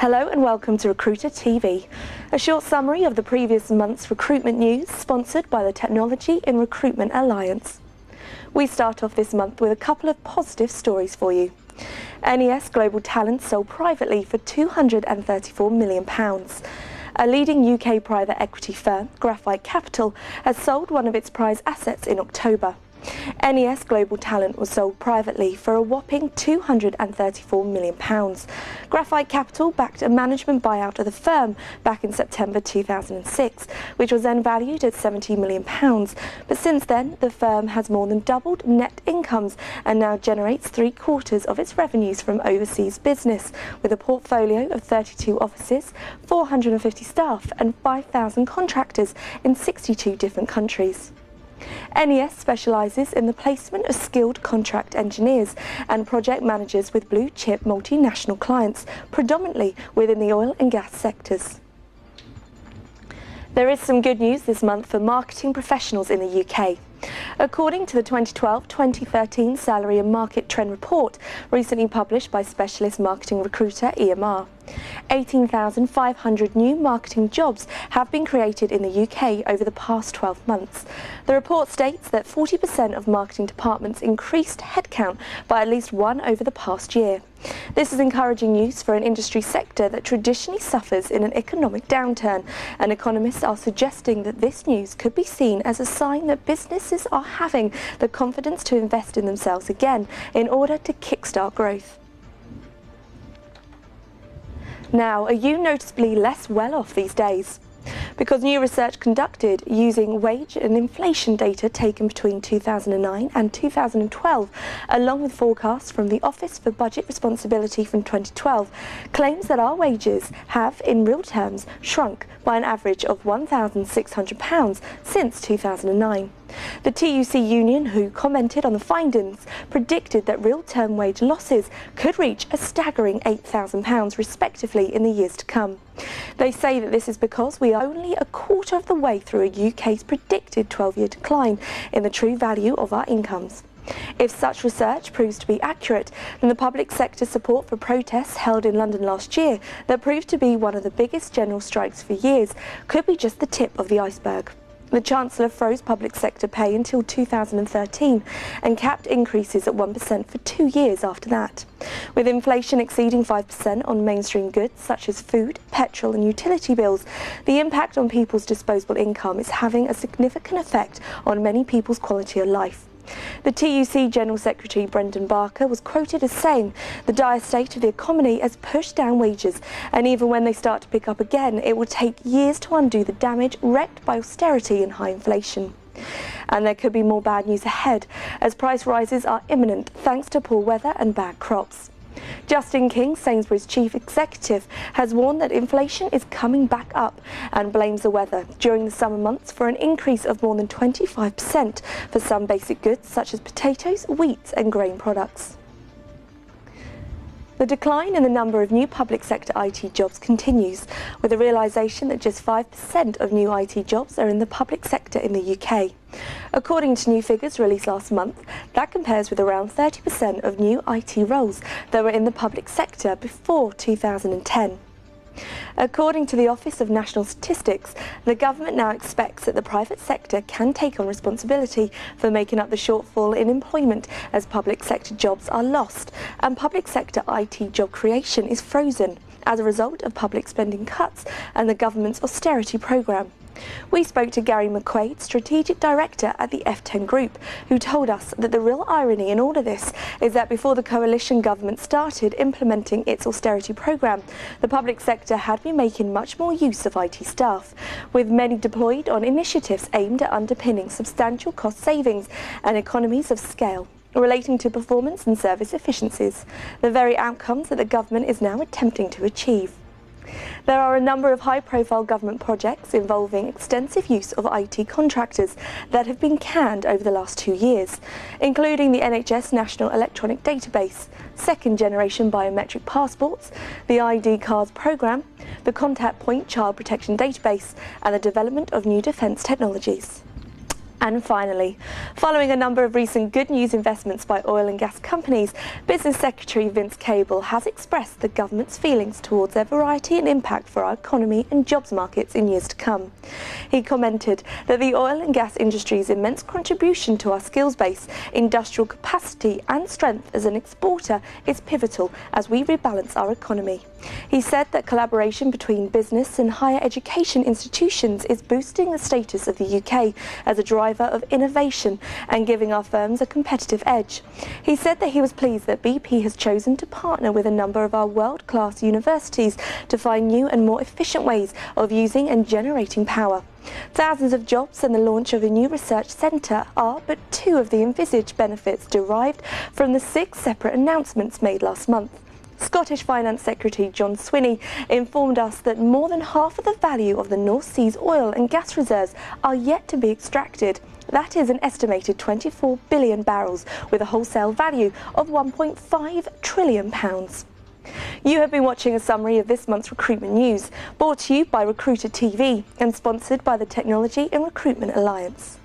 Hello and welcome to Recruiter TV, a short summary of the previous month's recruitment news sponsored by the Technology in Recruitment Alliance. We start off this month with a couple of positive stories for you. NES Global Talent sold privately for £234 million. A leading UK private equity firm, Graphite Capital, has sold one of its prize assets in October. NES Global Talent was sold privately for a whopping £234 million. Graphite Capital backed a management buyout of the firm back in September 2006, which was then valued at £70 million. But since then, the firm has more than doubled net incomes and now generates 3/4 of its revenues from overseas business, with a portfolio of 32 offices, 450 staff and 5,000 contractors in 62 different countries. NES specialises in the placement of skilled contract engineers and project managers with blue-chip multinational clients, predominantly within the oil and gas sectors. There is some good news this month for marketing professionals in the UK. According to the 2012-2013 Salary and Market Trend Report, recently published by specialist marketing recruiter EMR, 18,500 new marketing jobs have been created in the UK over the past 12 months. The report states that 40% of marketing departments increased headcount by at least one over the past year. This is encouraging news for an industry sector that traditionally suffers in an economic downturn, and economists are suggesting that this news could be seen as a sign that businesses are having the confidence to invest in themselves again in order to kickstart growth. Now, are you noticeably less well off these days? Because new research conducted using wage and inflation data taken between 2009 and 2012, along with forecasts from the Office for Budget Responsibility from 2012, claims that our wages have, in real terms, shrunk by an average of £1,600 since 2009. The TUC union, who commented on the findings, predicted that real-term wage losses could reach a staggering £8,000 respectively in the years to come. They say that this is because we are only a quarter of the way through a UK's predicted 12-year decline in the true value of our incomes. If such research proves to be accurate, then the public sector support for protests held in London last year that proved to be one of the biggest general strikes for years could be just the tip of the iceberg. The Chancellor froze public sector pay until 2013 and capped increases at 1% for 2 years after that. With inflation exceeding 5% on mainstream goods such as food, petrol and utility bills, the impact on people's disposable income is having a significant effect on many people's quality of life. The TUC General Secretary Brendan Barker was quoted as saying, "The dire state of the economy has pushed down wages, and even when they start to pick up again, it will take years to undo the damage wreaked by austerity and high inflation." And there could be more bad news ahead, as price rises are imminent thanks to poor weather and bad crops. Justin King, Sainsbury's chief executive, has warned that inflation is coming back up and blames the weather during the summer months for an increase of more than 25% for some basic goods such as potatoes, wheat and grain products. The decline in the number of new public sector IT jobs continues, with the realisation that just 5% of new IT jobs are in the public sector in the UK. According to new figures released last month, that compares with around 30% of new IT roles that were in the public sector before 2010. According to the Office of National Statistics, the government now expects that the private sector can take on responsibility for making up the shortfall in employment as public sector jobs are lost and public sector IT job creation is frozen as a result of public spending cuts and the government's austerity programme. We spoke to Gary McQuaid, Strategic Director at the F10 Group, who told us that the real irony in all of this is that before the coalition government started implementing its austerity programme, the public sector had been making much more use of IT staff, with many deployed on initiatives aimed at underpinning substantial cost savings and economies of scale relating to performance and service efficiencies, the very outcomes that the government is now attempting to achieve. There are a number of high-profile government projects involving extensive use of IT contractors that have been canned over the last 2 years, including the NHS National Electronic Database, second-generation biometric passports, the ID cards programme, the Contact Point Child Protection Database and the development of new defence technologies. And finally, following a number of recent good news investments by oil and gas companies, Business Secretary Vince Cable has expressed the government's feelings towards their variety and impact for our economy and jobs markets in years to come. He commented that the oil and gas industry's immense contribution to our skills base, industrial capacity and strength as an exporter is pivotal as we rebalance our economy. He said that collaboration between business and higher education institutions is boosting the status of the UK as a driver of innovation and giving our firms a competitive edge. He said that he was pleased that BP has chosen to partner with a number of our world-class universities to find new and more efficient ways of using and generating power. Thousands of jobs and the launch of a new research centre are but two of the envisaged benefits derived from the 6 separate announcements made last month. Scottish Finance Secretary John Swinney informed us that more than half of the value of the North Sea's oil and gas reserves are yet to be extracted. That is an estimated 24 billion barrels with a wholesale value of £1.5 trillion. You have been watching a summary of this month's recruitment news, brought to you by RecruiterTV and sponsored by the Technology and Recruitment Alliance.